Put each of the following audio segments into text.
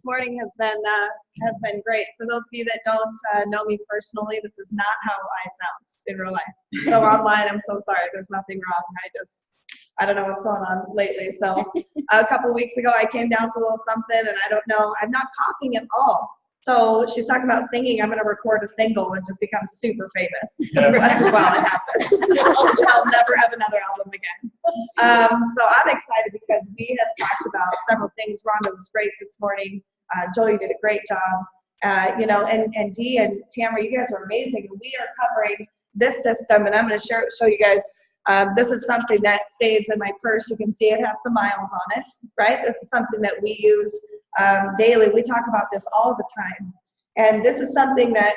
morning has been great. For those of you that don't know me personally, this is not how I sound in real life. So online, I'm so sorry. There's nothing wrong. I don't know what's going on lately. So a couple weeks ago, I came down with a little something, and I don't know. I'm not coughing at all. So she's talking about singing. I'm going to record a single and just become super famous while it happens. I'll never have another album again. So I'm excited because we have talked about several things. Rhonda was great this morning. Joel, you did a great job. And Dee and Tamara, you guys are amazing. And we are covering this system, and I'm going to show you guys. This is something that stays in my purse. You can see it has some miles on it, right? This is something that we use daily. We talk about this all the time. And this is something that,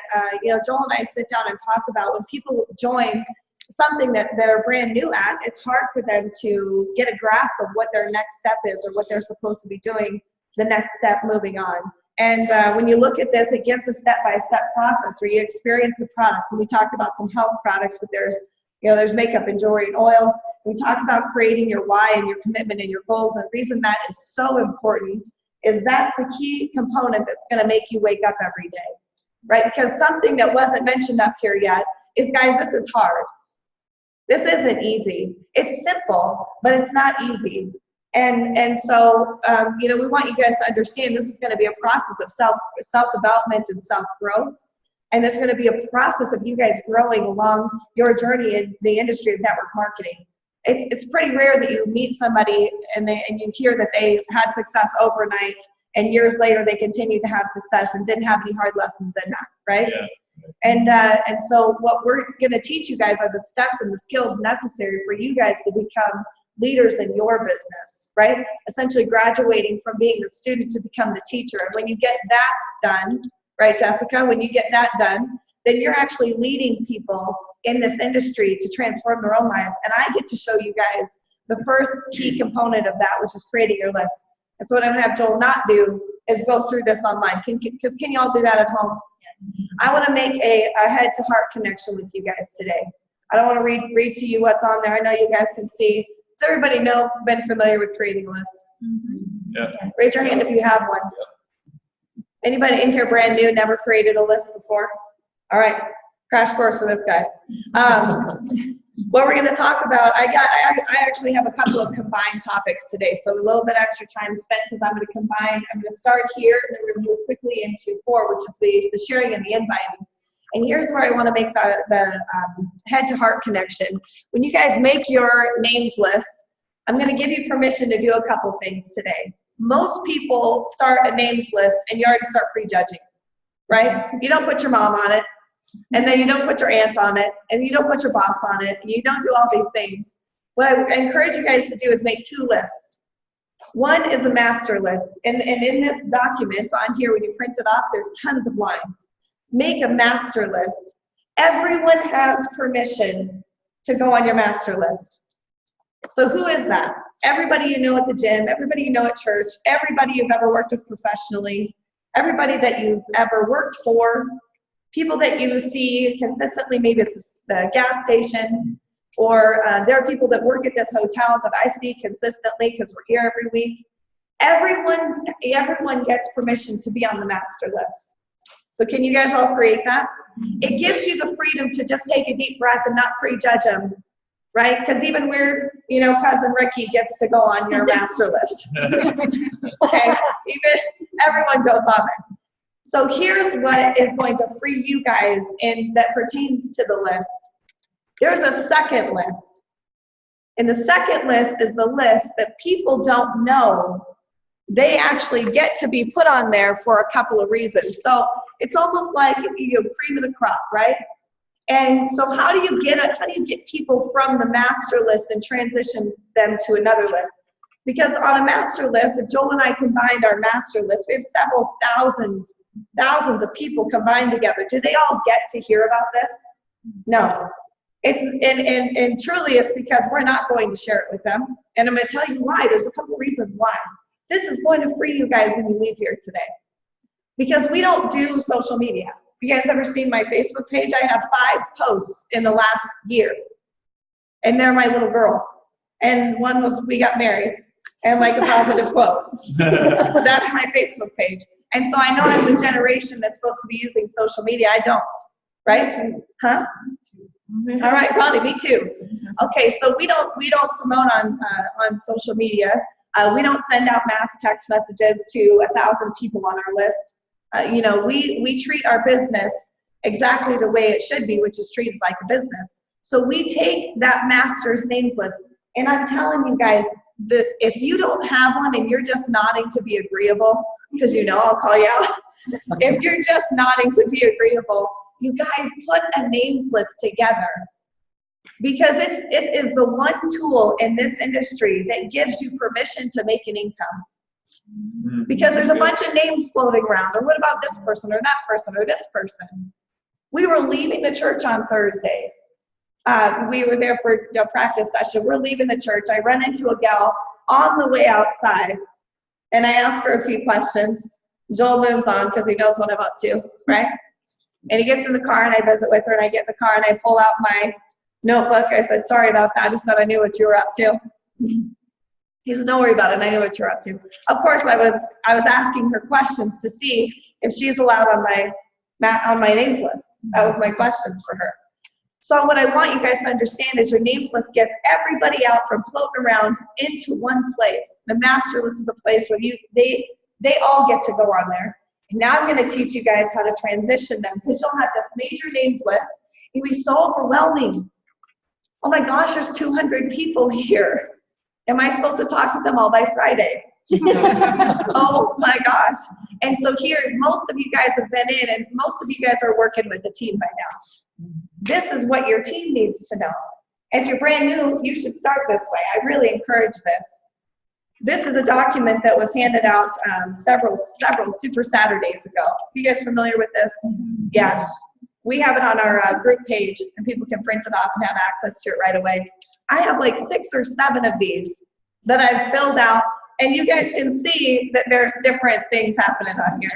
Joel and I sit down and talk about. When people join something that they're brand new at, it's hard for them to get a grasp of what their next step is or what they're supposed to be doing, the next step moving on. And when you look at this, it gives a step-by-step process where you experience the products. And we talked about some health products, but there's makeup and jewelry and oils. We talked about creating your why and your commitment and your goals. And the reason that is so important is that's the key component that's going to make you wake up every day, right? Because something that wasn't mentioned up here yet is, guys, this is hard. This isn't easy. It's simple, but it's not easy. And so, we want you guys to understand this is going to be a process of self-development and self-growth. And there's going to be a process of you guys growing along your journey in the industry of network marketing. It's pretty rare that you meet somebody and you hear that they had success overnight and years later they continued to have success and didn't have any hard lessons in that, right? Yeah. And so what we're going to teach you guys are the steps and the skills necessary for you guys to become leaders in your business, right? Essentially graduating from being the student to become the teacher. And when you get that done, right, Jessica? When you get that done, then you're actually leading people in this industry to transform their own lives. And I get to show you guys the first key component of that, which is creating your list. And so what I'm going to have Joel not do is go through this online. Can you all do that at home? Yes. I want to make a head-to-heart connection with you guys today. I don't want to read to you what's on there. I know you guys can see. Does everybody been familiar with creating a list? Mm-hmm. Yeah. Raise your hand if you have one. Yeah. Anybody in here brand new, never created a list before? All right, crash course for this guy. What we're going to talk about, I actually have a couple of combined topics today, so a little bit extra time spent because I'm going to start here, and then we're going to move quickly into 4, which is the sharing and the inviting. And here's where I want to make the head-to-heart connection. When you guys make your names list, I'm going to give you permission to do a couple things today. Most people start a names list and you already start prejudging, right? You don't put your mom on it, and then you don't put your aunt on it, and you don't put your boss on it, and you don't do all these things. What I encourage you guys to do is make 2 lists. One is a master list, and in this document on here, when you print it off, there's tons of lines. Make a master list. Everyone has permission to go on your master list. So who is that? Everybody you know at the gym, everybody you know at church, everybody you've ever worked with professionally, everybody that you've ever worked for, people that you see consistently maybe at the gas station, or there are people that work at this hotel that I see consistently because we're here every week. Everyone gets permission to be on the master list. So can you guys all create that? It gives you the freedom to just take a deep breath and not prejudge them, right? Because even weird, cousin Ricky gets to go on your master list. Okay, everyone goes on there. So here's what is going to free you guys that pertains to the list. There's a second list. And the second list is the list that people don't know they actually get to be put on there for a couple of reasons. So it's almost like cream of the crop, right? And so how do you get people from the master list and transition them to another list? Because on a master list, if Joel and I combined our master list, we have several thousands of people combined together. Do they all get to hear about this? No. And truly it's because we're not going to share it with them. And I'm going to tell you why. There's a couple reasons why. This is going to free you guys when you leave here today. Because we don't do social media. You guys ever seen my Facebook page? I have 5 posts in the last year. And they're my little girl. And one was we got married. and like a positive quote. That's my Facebook page. And so I know I'm the generation that's supposed to be using social media. I don't, right? Huh? All right, Ronnie, me too. Okay, so we don't promote on social media. We don't send out mass text messages to 1,000 people on our list. You know, we treat our business exactly the way it should be, which is treated like a business. So we take that master's names list, and I'm telling you guys that if you don't have one and you're just nodding to be agreeable, because you know I'll call you out, if you're just nodding to be agreeable, you guys put a names list together, because it is the one tool in this industry that gives you permission to make an income. Because there's a bunch of names floating around, or what about this person or that person or this person? We were leaving the church on Thursday. We were there for a practice session. We're leaving the church. I run into a gal on the way outside, and I ask her a few questions. Joel moves on because he knows what I'm up to, right? And he gets in the car, and I visit with her, and I get in the car, and I pull out my notebook. I said, sorry about that. I just thought I knew what you were up to. He said, don't worry about it. I knew what you're up to. Of course, I was asking her questions to see if she's allowed on my names list. That was my questions for her. So what I want you guys to understand is your names list gets everybody out from floating around into one place. The master list is a place where they all get to go on there. And now I'm going to teach you guys how to transition them, because you'll have this major names list. It'll be so overwhelming. Oh my gosh, there's 200 people here. Am I supposed to talk to them all by Friday? Oh my gosh. And so here, most of you guys have been in, and most of you guys are working with a team by now. This is what your team needs to know. If you're brand new, you should start this way. I really encourage this. This is a document that was handed out several Super Saturdays ago. Are you guys familiar with this? Yeah. We have it on our group page, and people can print it off and have access to it right away. I have like 6 or 7 of these that I've filled out, and you guys can see that there's different things happening on here.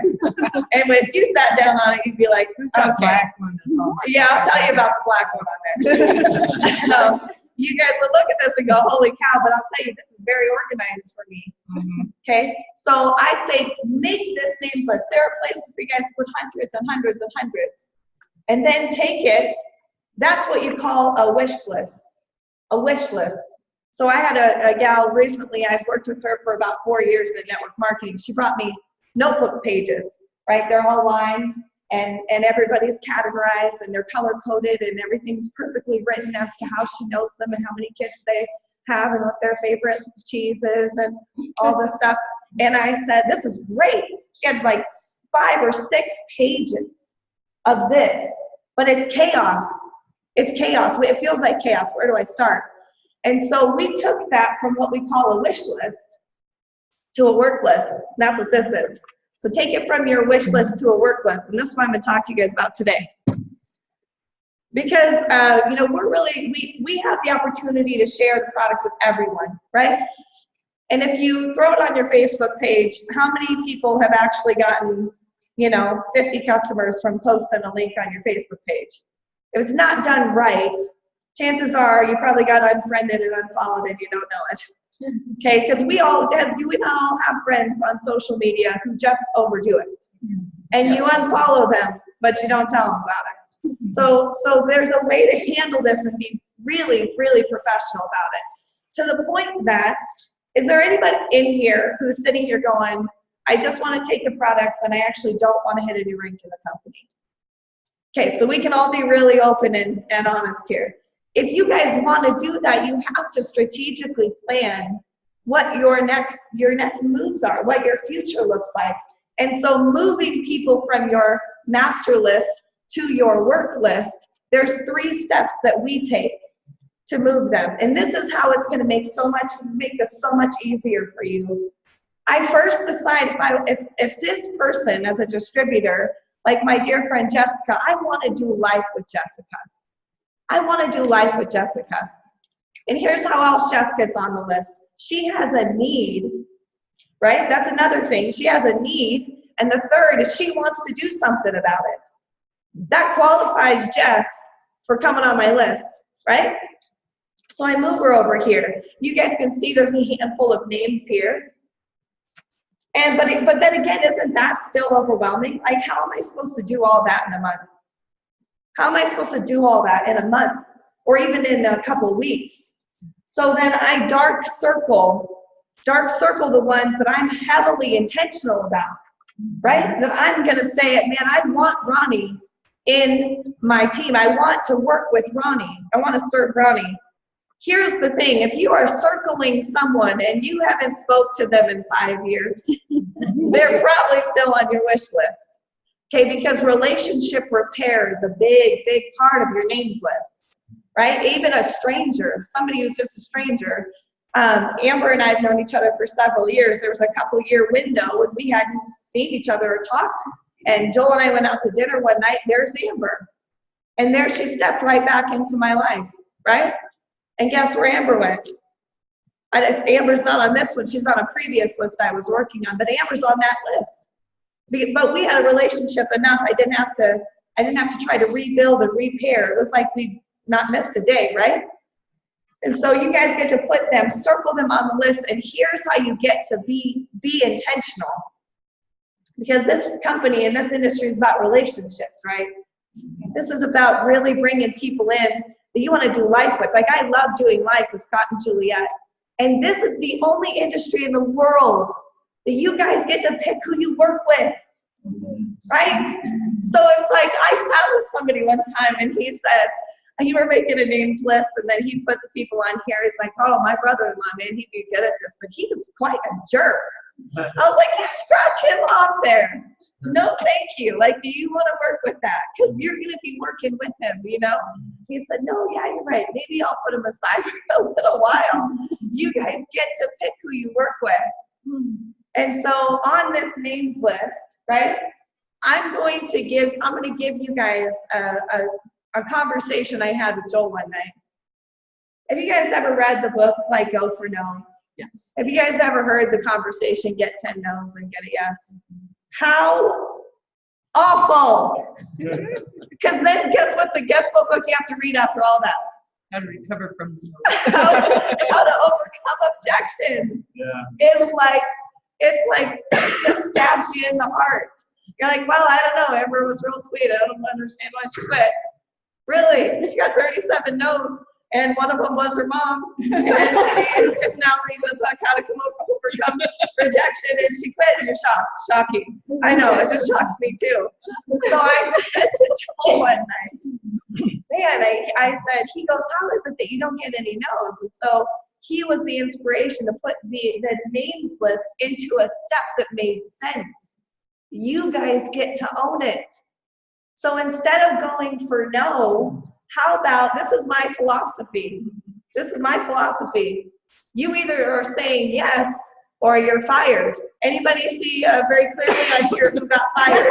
And when you sat down on it, you'd be like, okay. Black one that's on Yeah, I'll tell you about the black one on there. You guys would look at this and go, holy cow, but I'll tell you, this is very organized for me. Okay, so I say, make this names list. There are places for you guys to put hundreds and hundreds and hundreds. And then take it, that's what you call a wish list. A wish list. So I had a gal recently, I've worked with her for about 4 years in network marketing. She brought me notebook pages, right? They're all lined, and everybody's categorized, and they're color coded, and everything's perfectly written as to how she knows them and how many kids they have and what their favorite cheese is and all this stuff. And I said, this is great. She had like 5 or 6 pages of this, but it's chaos. It's chaos. It feels like chaos. Where do I start? And so we took that from what we call a wish list to a work list. That's what this is. So take it from your wish list to a work list. And this is what I'm going to talk to you guys about today. Because, you know, we have the opportunity to share the products with everyone, right? And if you throw it on your Facebook page, how many people have actually gotten, you know, 50 customers from posting a link on your Facebook page? If it's not done right, chances are you probably got unfriended and unfollowed and you don't know it. Okay, because we not all have friends on social media who just overdo it. And you unfollow them, but you don't tell them about it. So there's a way to handle this and be really, really professional about it. To the point that, is there anybody in here who's sitting here going, I just want to take the products and I actually don't want to hit any rank in the company? Okay, so we can all be really open and honest here. If you guys want to do that, you have to strategically plan what your next moves are, what your future looks like. And so moving people from your master list to your work list, there's 3 steps that we take to move them. And this is how it's going to make this so much easier for you. I first decide if this person as a distributor, like my dear friend Jessica, I want to do life with Jessica. I want to do life with Jessica. And here's how else Jess gets on the list. She has a need, right? That's another thing. She has a need. And the third is she wants to do something about it. That qualifies Jess for coming on my list, right? So I move her over here. You guys can see there's a handful of names here. And but then again, isn't that still overwhelming? Like, how am I supposed to do all that in a month? How am I supposed to do all that in a month or even in a couple of weeks? So then I dark circle the ones that I'm heavily intentional about, right? That I'm going to say, man, I want Ronnie in my team. I want to work with Ronnie. I want to serve Ronnie. Here's the thing. If you are circling someone and you haven't spoke to them in 5 years, they're probably still on your wish list. Okay, because relationship repair is a big, big part of your names list, right? Even a stranger, somebody who's just a stranger. Amber and I have known each other for several years. There was a couple-year window when we hadn't seen each other or talked. And Joel and I went out to dinner one night. There's Amber. And there she stepped right back into my life, right? And guess where Amber went? Amber's not on this one. She's on a previous list I was working on, but Amber's on that list. But we had a relationship enough. I didn't have to try to rebuild and repair. It was like we not missed a day, right? And so you guys get to put them, circle them on the list, and here's how you get to be intentional. Because this company and this industry is about relationships, right? This is about really bringing people in that you want to do life with. Like, I love doing life with Scott and Juliet. And this is the only industry in the world that you guys get to pick who you work with, right? So it's like, I sat with somebody one time and he said, you were making a names list, and then he puts people on here. He's like, oh, my brother-in-law, man, he'd be good at this, but he was quite a jerk. I was like, yeah, scratch him off there. No, thank you. Like, do you want to work with that? Because you're going to be working with him, you know? He said, no, yeah, you're right. Maybe I'll put him aside for a little while. You guys get to pick who you work with. And so on this names list, right, I'm going to give you guys a conversation I had with Joel one night. Have you guys ever read the book, like, Go for No? Yes. Have you guys ever heard the conversation, get 10 no's and get a yes? How awful. Because then guess what book you have to read after all that? How to recover from how to overcome objection. Yeah. It's like just stabs you in the heart. You're like, well, I don't know. Amber was real sweet. I don't understand why she quit. Really? She got 37 no's, and one of them was her mom. And she is now reading the book, How to Overcome Rejection, and she quit, and you're shocked. Shocking. I know, it just shocks me too. So I said to Joel one night, man, I said, he goes, how is it that you don't get any no's? And so he was the inspiration to put the names list into a step that made sense. You guys get to own it. So instead of going for no, how about, this is my philosophy. This is my philosophy. You either are saying yes or you're fired. Anybody see very clearly on here who got fired?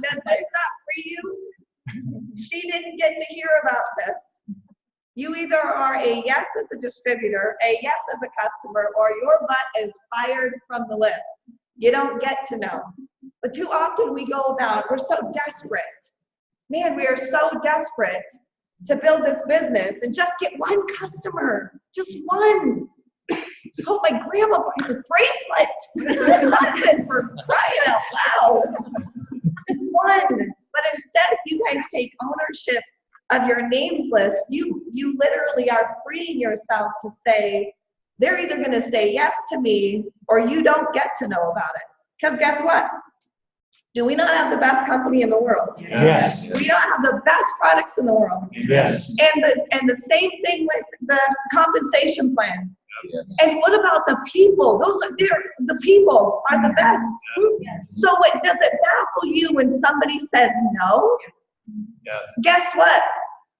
That's not for you. She didn't get to hear about this. You either are a yes as a distributor, a yes as a customer, or your butt is fired from the list. You don't get to know. But too often we go about, we're so desperate. Man, we are so desperate to build this business and just get one customer, just one. Just hope my grandma buys a bracelet. Something for crying out loud. Just one. But instead, if you guys take ownership of your names list, you literally are freeing yourself to say, they're either going to say yes to me or you don't get to know about it. Because guess what? Do we not have the best company in the world? Yes. We don't have the best products in the world. Yes. And the same thing with the compensation plan. Yes. And what about the people? The people are the best. Yes. So does it baffle you when somebody says no? Yes. Guess what?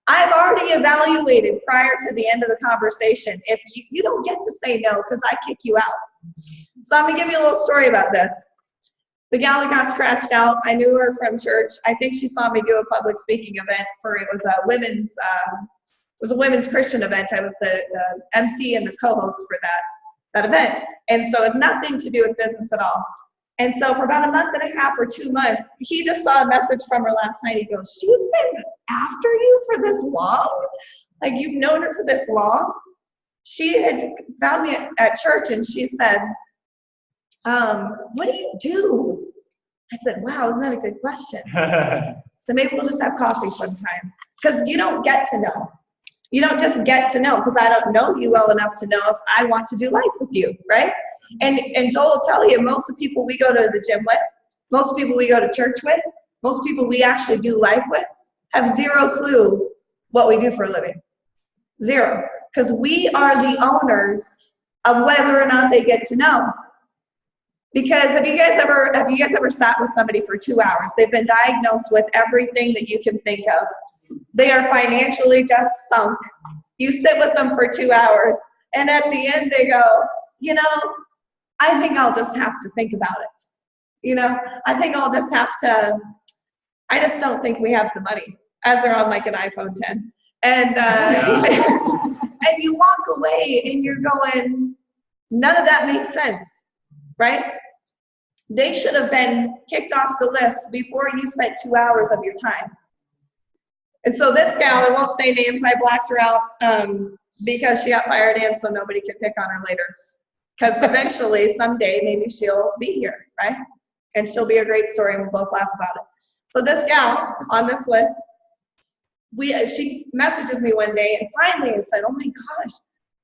I've already evaluated prior to the end of the conversation. If you don't get to say no, because I kick you out. So I'm gonna give you a little story about this. The gal that got scratched out, I knew her from church. I think she saw me do a public speaking event it was a women's Christian event. I was the MC and the co-host for that event. And so it's nothing to do with business at all. And so for about a month and a half or 2 months, he just saw a message from her last night. He goes, she's been after you for this long? Like, you've known her for this long? She had found me at church, and she said, what do you do? I said, wow, isn't that a good question? So maybe we'll just have coffee sometime. Because you don't get to know. You don't just get to know, because I don't know you well enough to know if I want to do life with you, right? And Joel will tell you, most of the people we go to the gym with, most people we go to church with, most people we actually do life with, have zero clue what we do for a living. Zero. Because we are the owners of whether or not they get to know. Because have you guys ever sat with somebody for 2 hours? They've been diagnosed with everything that you can think of. They are financially just sunk. You sit with them for 2 hours, and at the end they go, you know, I think I'll just have to think about it. You know, I think I'll just have to, I just don't think we have the money, as they're on like an iPhone 10. And, and you walk away and you're going, none of that makes sense, right? They should have been kicked off the list before you spent 2 hours of your time. And so this gal, I won't say names, I blacked her out because she got fired in, so nobody could pick on her later. Because eventually, someday, maybe she'll be here, right? And she'll be a great story, and we'll both laugh about it. So this gal on this list, she messages me one day, and finally I said, oh my gosh,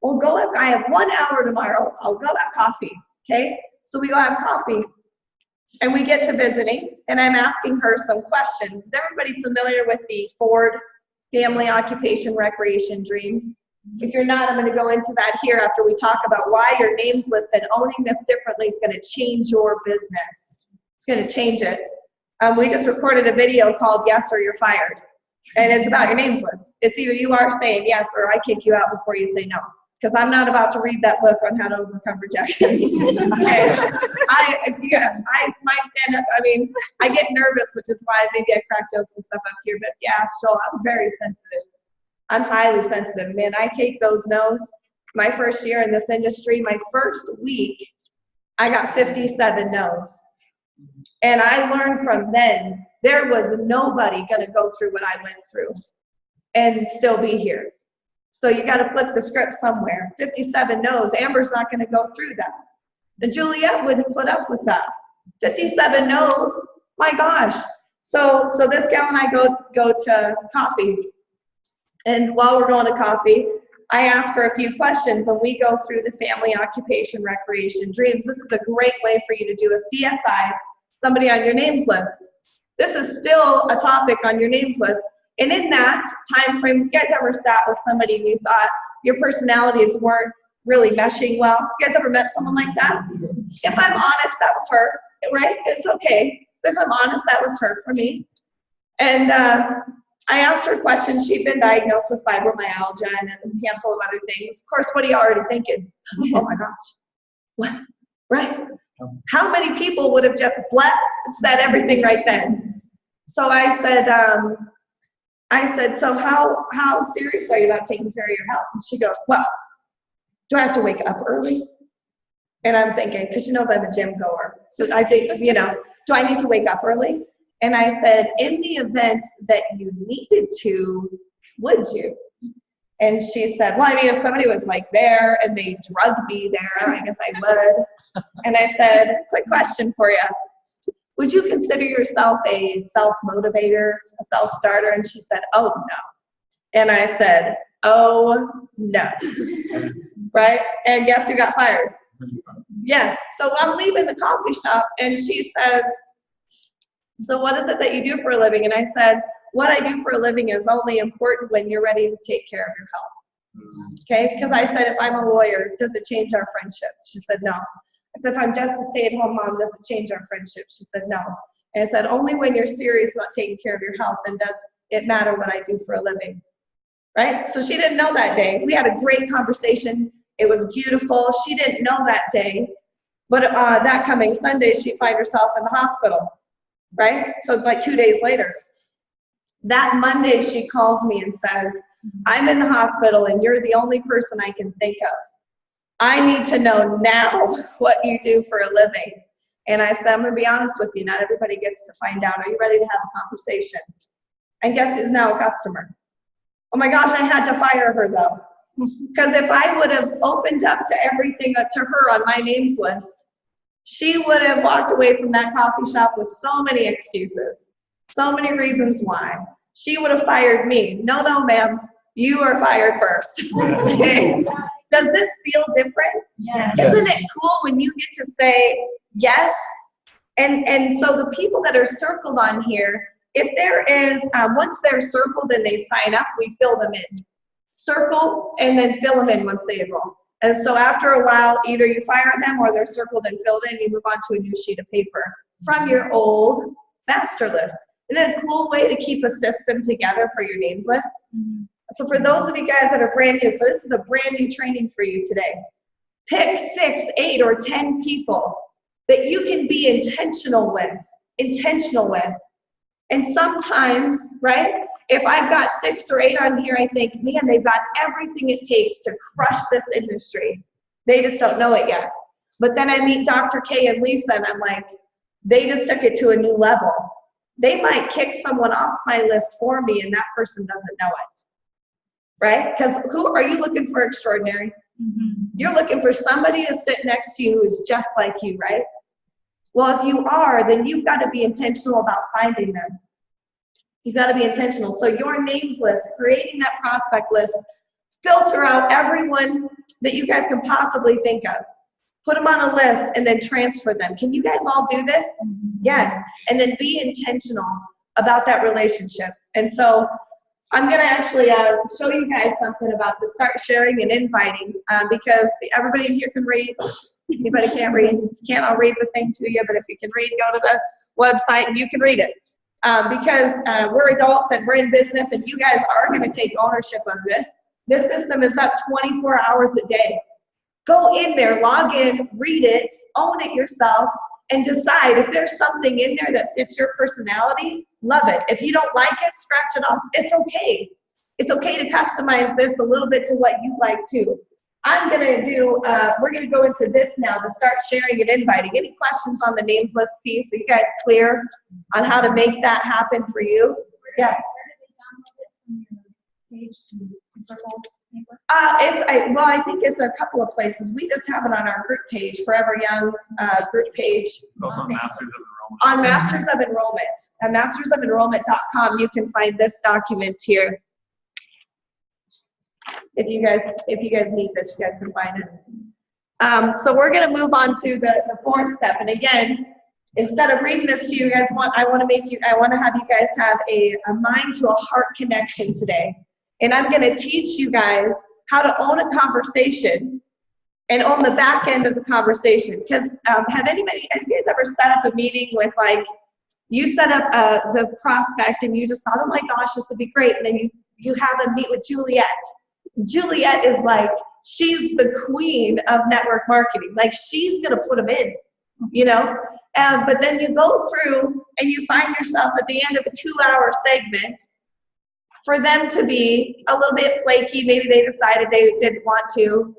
we'll go have, I have 1 hour tomorrow, I'll go have coffee, okay? So we go have coffee, and we get to visiting, and I'm asking her some questions. Is everybody familiar with the Ford family occupation recreation dreams? If you're not, I'm going to go into that here after we talk about why your names list and owning this differently is going to change your business. It's going to change it. We just recorded a video called Yes or You're Fired. And it's about your names list. It's either you are saying yes or I kick you out before you say no. Because I'm not about to read that book on how to overcome rejection. Okay. My stand-up, I mean, I get nervous, which is why maybe I crack jokes and stuff up here. But yeah, Joel, I'm very sensitive. I'm highly sensitive. Man, I take those no's. My first year in this industry, my first week, I got 57 no's. And I learned from then, there was nobody going to go through what I went through and still be here. So you got to flip the script somewhere. 57 no's. Amber's not going to go through that. And Juliet wouldn't put up with that. 57 no's. My gosh. So this gal and I go to coffee. And while we're going to coffee, I ask her a few questions, and we go through the family occupation recreation dreams. This is a great way for you to do a CSI, somebody on your names list. This is still a topic on your names list. And in that time frame, you guys ever sat with somebody and you thought your personalities weren't really meshing well? You guys ever met someone like that? If I'm honest, that was her, right? It's okay. If I'm honest, that was her for me. And I asked her questions. She'd been diagnosed with fibromyalgia and a handful of other things. Of course, what are you already thinking? Oh my gosh. What? Right? How many people would have just said everything right then? So I said, so how serious are you about taking care of your health? And she goes, well, do I have to wake up early? And I'm thinking, because she knows I'm a gym goer. So I think, you know, do I need to wake up early? And I said, in the event that you needed to, would you? And she said, well, I mean, if somebody was like there and they drugged me there, I guess I would. And I said, quick question for you. Would you consider yourself a self-motivator, a self-starter? And she said, oh, no. And I said, oh, no. Right? And guess who got fired? Yes. So I'm leaving the coffee shop, and she says, so what is it that you do for a living? And I said, what I do for a living is only important when you're ready to take care of your health. Okay? Because I said, if I'm a lawyer, does it change our friendship? She said, no. I said, if I'm just a stay-at-home mom, does it change our friendship? She said, no. And I said, only when you're serious about taking care of your health, then does it matter what I do for a living. Right? So she didn't know that day. We had a great conversation. It was beautiful. She didn't know that day. But that coming Sunday, she'd find herself in the hospital. Right? So like 2 days later. That Monday, she calls me and says, I'm in the hospital and you're the only person I can think of. I need to know now what you do for a living. And I said, I'm going to be honest with you. Not everybody gets to find out. Are you ready to have a conversation? And guess who's now a customer? Oh my gosh, I had to fire her though. Because if I would have opened up to everything to her on my names list, she would have walked away from that coffee shop with so many excuses, so many reasons why. She would have fired me. No, no, ma'am, you are fired first. Okay? Does this feel different? Yes. Isn't it cool when you get to say yes? And so the people that are circled on here, if there is, once they're circled and they sign up, we fill them in. Circle and then fill them in once they enroll. And so after a while, either you fire them or they're circled and filled in, you move on to a new sheet of paper from your old master list. Isn't it a cool way to keep a system together for your names list? Mm-hmm. So for those of you guys that are brand new, so this is a brand new training for you today. Pick 6, 8, or 10 people that you can be intentional with. And sometimes, right, if I've got 6 or 8 on here, I think, man, they've got everything it takes to crush this industry. They just don't know it yet. But then I meet Dr. K and Lisa, and I'm like, they just took it to a new level. They might kick someone off my list for me, and that person doesn't know it. Right? Because who are you looking for extraordinary? Mm-hmm. You're looking for somebody to sit next to you who's just like you, right? Well, if you are, then you've got to be intentional about finding them. You've got to be intentional. So your names list, creating that prospect list, filter out everyone that you guys can possibly think of. Put them on a list and then transfer them. Can you guys all do this? Mm-hmm. Yes. And then be intentional about that relationship. And so I'm going to actually show you guys something about the start sharing and inviting because everybody in here can read. Anybody can't read. If you can't, I'll read the thing to you. But if you can read, go to the website and you can read it. Because we're adults and we're in business and you guys are going to take ownership of this. This system is up 24 hours a day. Go in there, log in, read it, own it yourself, and decide if there's something in there that fits your personality, love it. If you don't like it, scratch it off. It's okay. It's okay to customize this a little bit to what you like too. I'm going to do, we're going to go into this now to start sharing and inviting. Any questions on the names list piece? Are you guys clear on how to make that happen for you? Yeah. Page to circles paper? Well, I think it's a couple of places. We just have it on our group page, Forever Young group page. Also Masters of Enrollment. On Masters of Enrollment. At mastersofenrollment.com, you can find this document here. If you guys need this, you guys can find it. So we're going to move on to the 4th step. And again, instead of reading this to you guys, I want to have you guys have a mind to a heart connection today. And I'm going to teach you guys how to own a conversation and own the back end of the conversation. Because have you guys ever set up a meeting with, like, you set up the prospect and you just thought, oh my gosh, this would be great. And then you have them meet with Juliet. Juliet is like, she's the queen of network marketing. Like, she's going to put them in, you know? But then you go through and you find yourself at the end of a 2-hour segment for them to be a little bit flaky. Maybe they decided they didn't want to.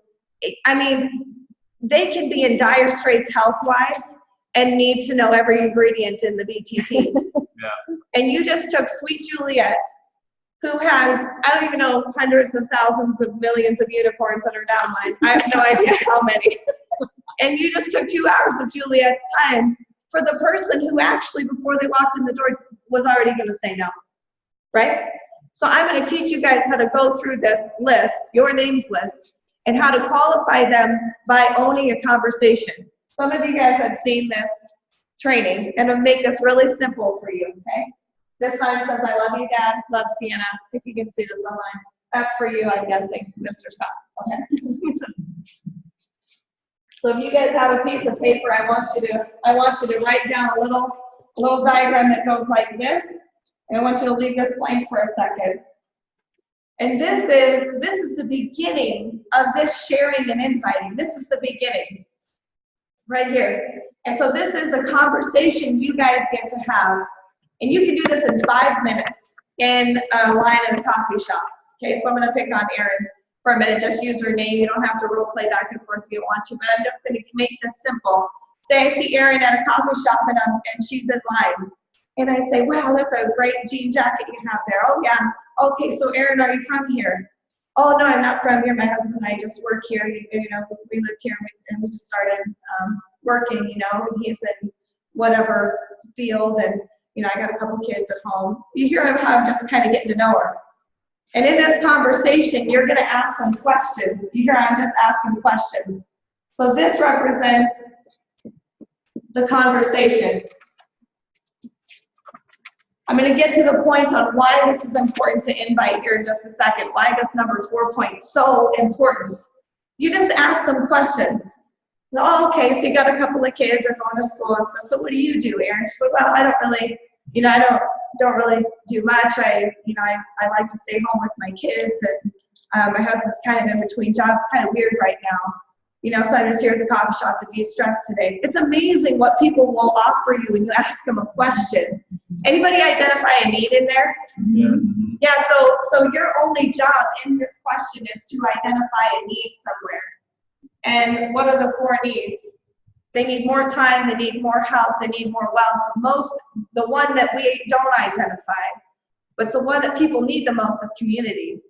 I mean, they can be in dire straits health-wise and need to know every ingredient in the BTTs. Yeah. And you just took sweet Juliet, who has, I don't even know, hundreds of thousands of millions of unicorns on her downline. I have no idea how many. And you just took 2 hours of Juliet's time for the person who actually, before they walked in the door, was already going to say no, right? So I'm going to teach you guys how to go through this list, your names list, and how to qualify them by owning a conversation. Some of you guys have seen this training, and I'll make this really simple for you, okay? This sign says, I love you, Dad, love Sienna. If you can see this online. That's for you, I'm guessing, Mr. Scott. Okay. So if you guys have a piece of paper, I want you to write down a little diagram that goes like this. And I want you to leave this blank for a second. And this is the beginning of this sharing and inviting. This is the beginning right here. And so this is the conversation you guys get to have. And you can do this in 5 minutes in a line in a coffee shop. Okay, so I'm going to pick on Erin for a minute. Just use her name. You don't have to role play back and forth if you don't want to, but I'm just going to make this simple. Say I see Erin at a coffee shop and she's in line. And I say, wow, that's a great jean jacket you have there. Oh, yeah. Okay, so Erin, are you from here? Oh, no, I'm not from here. My husband and I just work here. You know, we live here and we just started working, you know, and he's in whatever field, and, you know, I got a couple kids at home. You hear how I'm just kind of getting to know her. And in this conversation, you're going to ask some questions. You hear I'm just asking questions. So this represents the conversation. I'm going to get to the point on why this is important to invite here in just a second, why this number 4 points so important. You just ask some questions. Oh, okay, so you got a couple of kids are going to school and stuff. So what do you do, Erin? She's like, well, I don't really, you know, I don't really do much. I like to stay home with my kids, and my husband's kind of in between jobs, kind of weird right now. You know, so I'm just here at the coffee shop to de-stress today. It's amazing what people will offer you when you ask them a question. Anybody identify a need in there? Yes. Yeah, so your only job in this question is to identify a need somewhere. And what are the 4 needs? They need more time, they need more health, they need more wealth. The one that we don't identify, but the one that people need the most is community.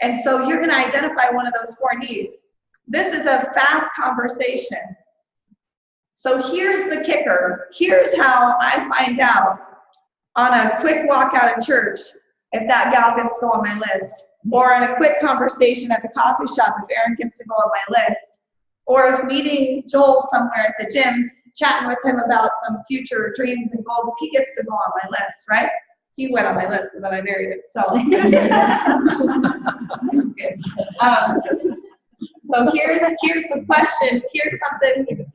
And so you're going to identify one of those 4 needs. This is a fast conversation. So here's the kicker. Here's how I find out on a quick walk out of church if that gal gets to go on my list, or in a quick conversation at the coffee shop if Erin gets to go on my list, or if meeting Joel somewhere at the gym, chatting with him about some future dreams and goals, if he gets to go on my list, right? He went on my list and then I married him, so. It's good. So here's the question. Here's something.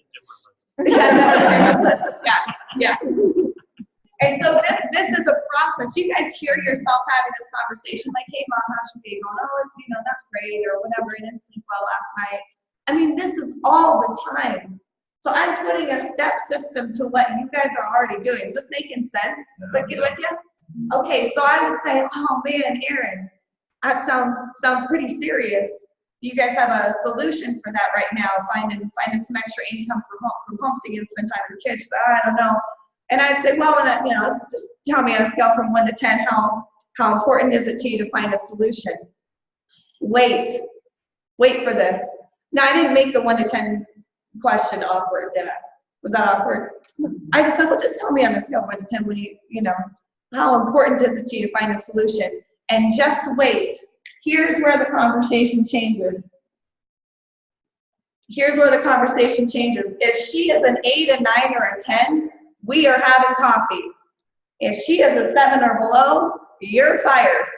Yeah, that was a different list. Yeah. And so this is a process. You guys hear yourself having this conversation, like, hey, Mom, how's your day going? Oh, it's, you know, that's great, or whatever, and didn't sleep well last night. I mean, this is all the time. So I'm putting a step system to what you guys are already doing. Is this making sense? Clicking with you? Okay, so I would say, oh man, Erin, that sounds pretty serious. You guys have a solution for that right now, finding some extra income from home so you can spend time with the kids. I don't know. And I'd say, well, you know, just tell me on a scale from 1 to 10, how important is it to you to find a solution? Wait for this. Now, I didn't make the 1 to 10 question awkward, did I? Was that awkward? I just said, well, just tell me on a scale of 1 to 10 when you know, how important is it to you to find a solution? And just wait. Here's where the conversation changes. Here's where the conversation changes. If she is an 8, a 9, or a 10, we are having coffee. If she is a 7 or below, you're fired.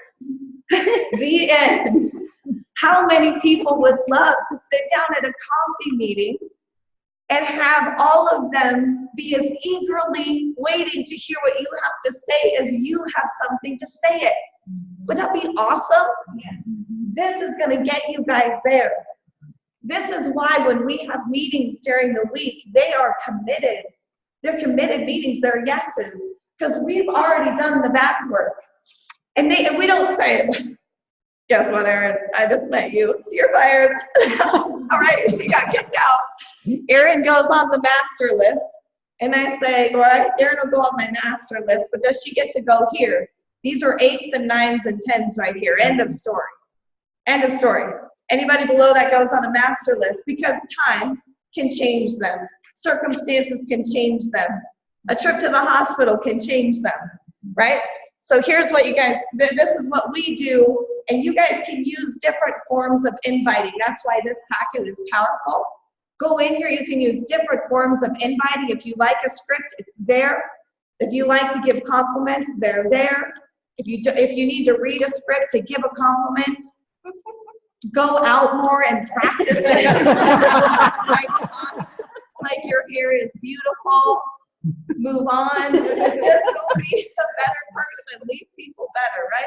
The end. How many people would love to sit down at a coffee meeting and have all of them be as eagerly waiting to hear what you have to say as you have something to say it? Would that be awesome? Yes. This is going to get you guys there. This is why when we have meetings during the week, they are committed. They're committed meetings. They're yeses, because we've already done the back work. And we don't say, guess what, Erin? I just met you. You're fired. All right, she got kicked out. Erin goes on the master list. And I say, all right, Erin will go on my master list, but does she get to go here? These are 8s and 9s and 10s right here. End of story. End of story. Anybody below that goes on a master list, because time can change them. Circumstances can change them. A trip to the hospital can change them, right? So here's what you guys, this is what we do, and you guys can use different forms of inviting. That's why this packet is powerful. Go in here, you can use different forms of inviting. If you like a script, it's there. If you like to give compliments, they're there. If you need to read a script to give a compliment, go out more and practice it. My gosh, like your hair is beautiful. Move on. Just go be a better person. Leave people better, right?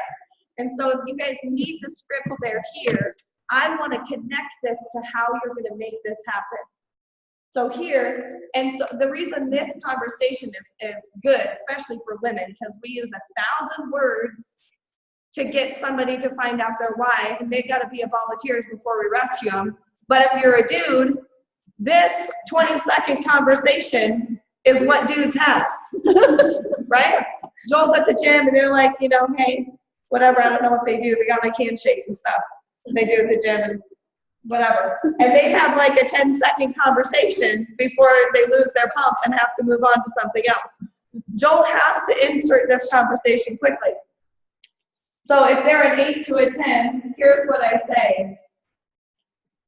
And so if you guys need the scripts, they're here. I want to connect this to how you're going to make this happen. So here, and so the reason this conversation is good, especially for women, because we use 1,000 words to get somebody to find out their why, and they've got to be a volunteers before we rescue them. But if you're a dude, this 20-second conversation is what dudes have, right? Joel's at the gym and they're like, you know, hey, whatever, I don't know what they do. They got like handshakes and stuff. They do at the gym and whatever. And they have like a 10-second conversation before they lose their pump and have to move on to something else. Joel has to insert this conversation quickly. So if they're an 8 to a 10, here's what I say.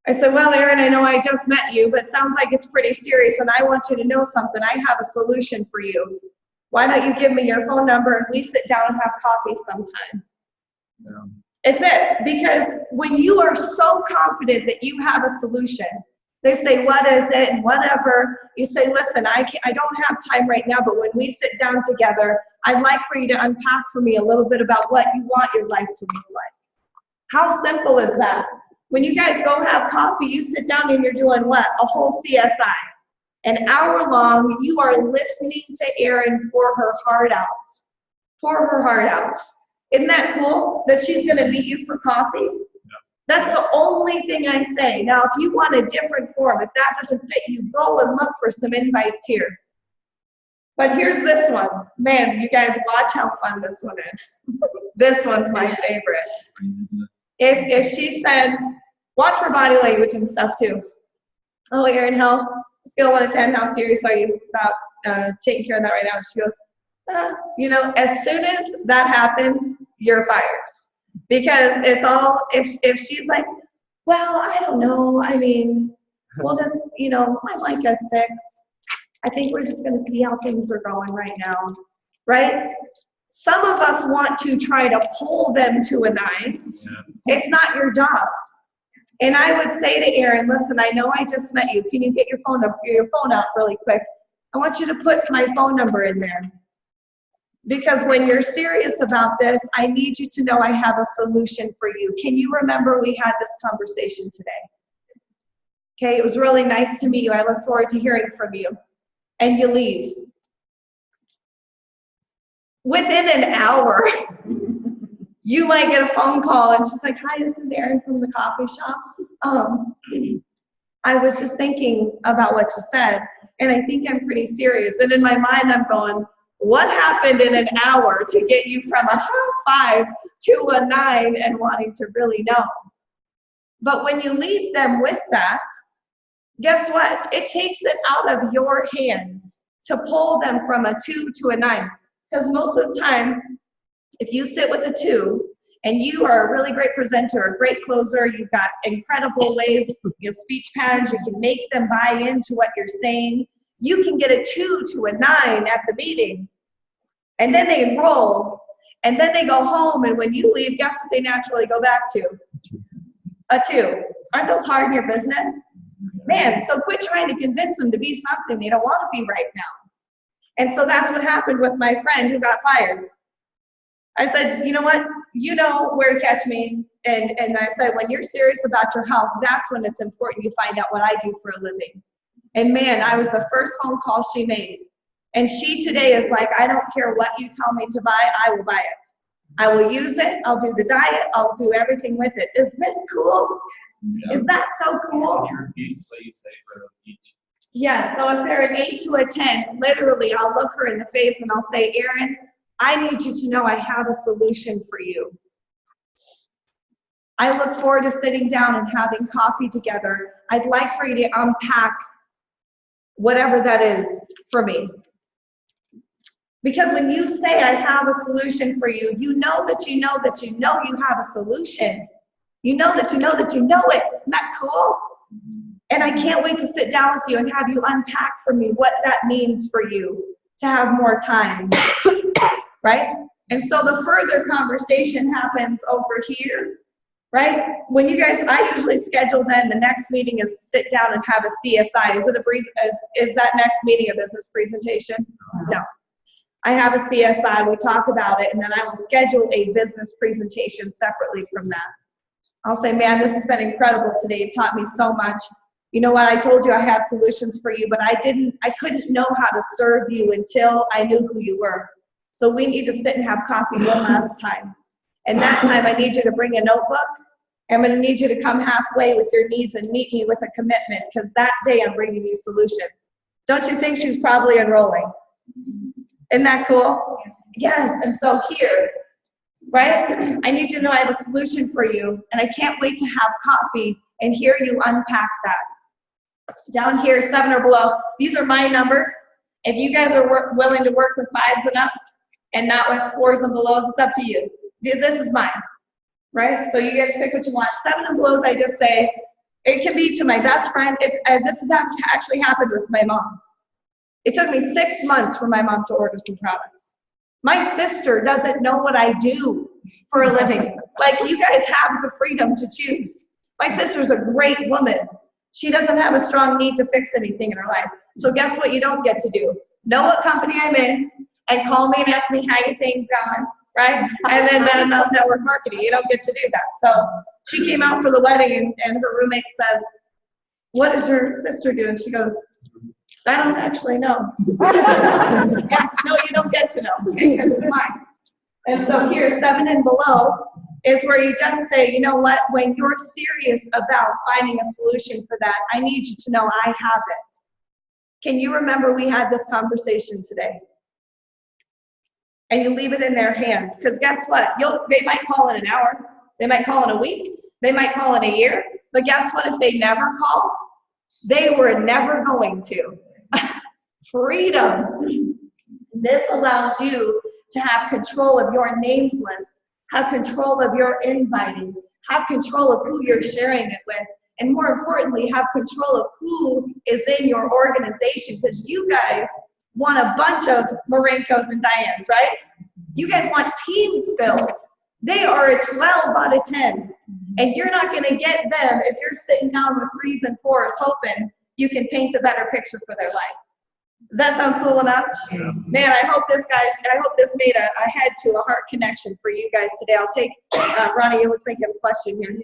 I said, well, Erin, I know I just met you, but it sounds like it's pretty serious, and I want you to know something. I have a solution for you. Why don't you give me your phone number and we sit down and have coffee sometime? Yeah. It's it. Because when you are so confident that you have a solution, they say, what is it, and whatever. You say, listen, I don't have time right now, but when we sit down together, I'd like for you to unpack for me a little bit about what you want your life to look like. How simple is that? When you guys go have coffee, you sit down and you're doing what? A whole CSI. An hour long, you are listening to Erin pour her heart out. Pour her heart out. Isn't that cool that she's going to meet you for coffee? That's the only thing I say. Now, if you want a different form, if that doesn't fit you, go and look for some invites here. But here's this one. Man, you guys watch how fun this one is. This one's my favorite. If she said, watch for body language and stuff too. Oh, Erin, how, scale of 1 to 10, how serious are you about taking care of that right now? And she goes, you know, as soon as that happens, you're fired. Because it's all, if she's like, well, I don't know, I mean, we'll just, you know, I'm like a 6. I think we're just going to see how things are going right now, right? Some of us want to try to pull them to a 9. Yeah. It's not your job. And I would say to Erin, listen, I know I just met you. Can you get your phone out really quick? I want you to put my phone number in there. Because when you're serious about this, I need you to know I have a solution for you. Can you remember we had this conversation today? Okay, it was really nice to meet you. I look forward to hearing from you. And you leave. Within an hour, you might get a phone call and she's like, hi, this is Erin from the coffee shop. I was just thinking about what you said, and I think I'm pretty serious. And in my mind, I'm going, what happened in an hour to get you from a 5 to a 9 and wanting to really know? But when you leave them with that, guess what? It takes it out of your hands to pull them from a 2 to a 9. Because most of the time, if you sit with a 2 and you are a really great presenter, a great closer, you've got incredible ways, your speech patterns, you can make them buy into what you're saying, you can get a 2 to a 9 at the meeting. And then they enroll, and then they go home, and when you leave, guess what they naturally go back to? A 2. Aren't those hard in your business? Man, so quit trying to convince them to be something they don't want to be right now. And so that's what happened with my friend who got fired. I said, you know what? You know where to catch me. And I said, when you're serious about your health, that's when it's important you find out what I do for a living. And man, I was the first phone call she made. And she today is like, I don't care what you tell me to buy, I will buy it. I will use it. I'll do the diet. I'll do everything with it. Is this cool? Yeah. Is that so cool? Yeah, so if they're an 8 to a 10, literally I'll look her in the face and I'll say, Erin, I need you to know I have a solution for you. I look forward to sitting down and having coffee together. I'd like for you to unpack whatever that is for me. Because when you say I have a solution for you, you know that you know that you know you have a solution. You know that you know that you know it. Isn't that cool? And I can't wait to sit down with you and have you unpack for me what that means for you to have more time, right? And so the further conversation happens over here, right? When you guys, I usually schedule then the next meeting is sit down and have a CSI. Is that next meeting a business presentation? No. I have a CSI, we talk about it, and then I will schedule a business presentation separately from that. I'll say, man, this has been incredible today. You've taught me so much. You know what, I told you I had solutions for you, but I couldn't know how to serve you until I knew who you were. So we need to sit and have coffee one last time. And that time I need you to bring a notebook. I'm gonna need you to come halfway with your needs and meet me with a commitment, because that day I'm bringing you solutions. Don't you think she's probably enrolling? Isn't that cool? Yes, and so here, right? I need you to know I have a solution for you, and I can't wait to have coffee and hear you unpack that. Down here, 7 or below, these are my numbers. If you guys are willing to work with 5s and ups and not with 4s and belows, it's up to you. This is mine, right? So you guys pick what you want. 7 and belows, I just say, it can be to my best friend. This has actually happened with my mom. It took me 6 months for my mom to order some products. My sister doesn't know what I do for a living. Like, you guys have the freedom to choose. My sister's a great woman. She doesn't have a strong need to fix anything in her life. So guess what you don't get to do? Know what company I'm in and call me and ask me how your thing's going, right? And then Mount Network Marketing. You don't get to do that. So she came out for the wedding and her roommate says, "What is your sister doing?" She goes, "I don't actually know." Yeah, no, you don't get to know, okay, because it's mine. And so here, 7 and below is where you just say, you know what, when you're serious about finding a solution for that, I need you to know I have it. Can you remember we had this conversation today? And you leave it in their hands, because guess what? They might call in an hour, they might call in a week, they might call in a year, but guess what? If they never call, they were never going to. Freedom. This allows you to have control of your names list, have control of your inviting, have control of who you're sharing it with, and more importantly, have control of who is in your organization, because you guys want a bunch of Marenkos and Dianes, right? You guys want teams built. They are a 12 out of 10, and you're not going to get them if you're sitting down with 3s and 4s hoping you can paint a better picture for their life. Does that sound cool enough? Yeah. Man, I hope this made a head to a heart connection for you guys today. I'll take, Ronnie, it looks like you have a question here.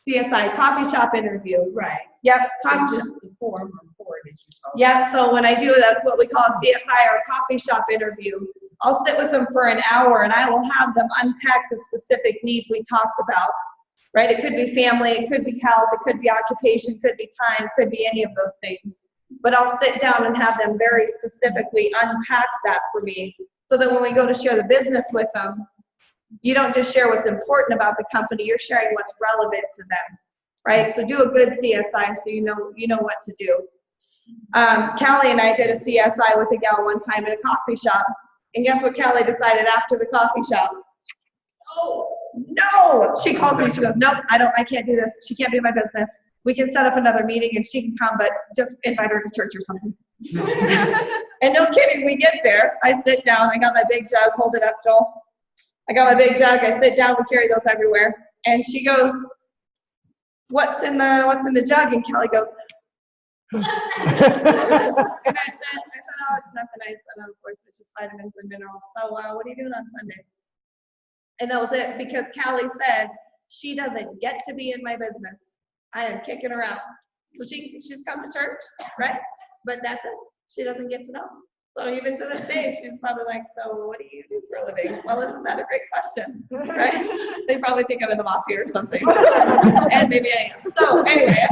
CSI, coffee shop interview. Right. Yep, So coffee shop. just the form report that you told. Yep, so when I do what we call a CSI or coffee shop interview, I'll sit with them for an hour and I will have them unpack the specific need we talked about, right? It could be family, it could be health, it could be occupation, could be time, could be any of those things. But I'll sit down and have them very specifically unpack that for me, so that when we go to share the business with them, you don't just share what's important about the company, you're sharing what's relevant to them, right? So do a good CSI so you know what to do. Callie and I did a CSI with a gal one time in a coffee shop, and guess what Callie decided after the coffee shop? Oh, no! She calls me and she goes, "Nope, I can't do this. She can't be in my business. We can set up another meeting and she can come, but just invite her to church or something." And no kidding, we get there. I sit down, I got my big jug, hold it up, Joel. I got my big jug, I sit down, we carry those everywhere. And she goes, what's in the jug? And Kelly goes, and I said, "Oh, it's nothing." I said, "Of course, it's just vitamins and minerals. So what are you doing on Sunday?" And that was it, because Callie said she doesn't get to be in my business. I am kicking her out. So she's come to church, right? But that's it. She doesn't get to know. So even to this day, she's probably like, "So what do you do for a living?" Well, isn't that a great question, right? They probably think I'm in the mafia or something. And maybe I am. So anyway,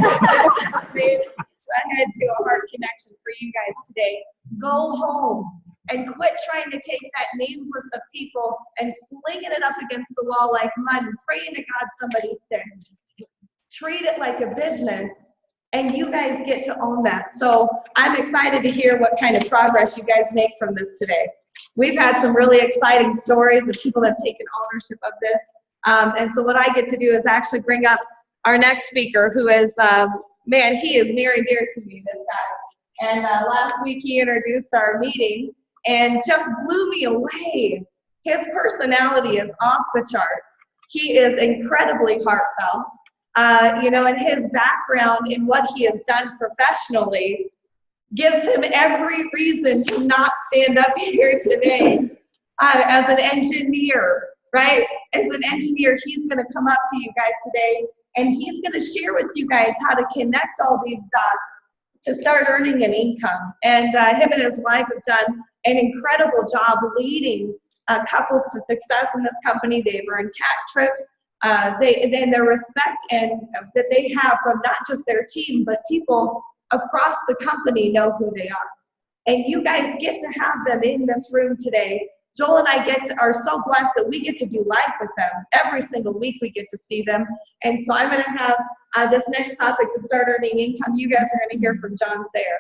a head to a heart connection for you guys today. Go home and quit trying to take that names list of people and slinging it up against the wall like mud and praying to God somebody sticks. Treat it like a business, and you guys get to own that. So I'm excited to hear what kind of progress you guys make from this today. We've had some really exciting stories of people that have taken ownership of this. And so what I get to do is actually bring up our next speaker, who is, man, he is near and dear to me, this guy. And last week he introduced our meeting and just blew me away. His personality is off the charts. He is incredibly heartfelt. And his background in what he has done professionally gives him every reason to not stand up here today as an engineer, right? As an engineer, he's going to come up to you guys today, and he's going to share with you guys how to connect all these dots to start earning an income. And him and his wife have done an incredible job leading couples to success in this company. They've earned CAT trips. And their respect and that they have from not just their team, but people across the company know who they are. And you guys get to have them in this room today Joel and I are so blessed that we get to do life with them. Every single week we get to see them. And so I'm going to have this next topic to start earning income. You guys are going to hear from John Sayer.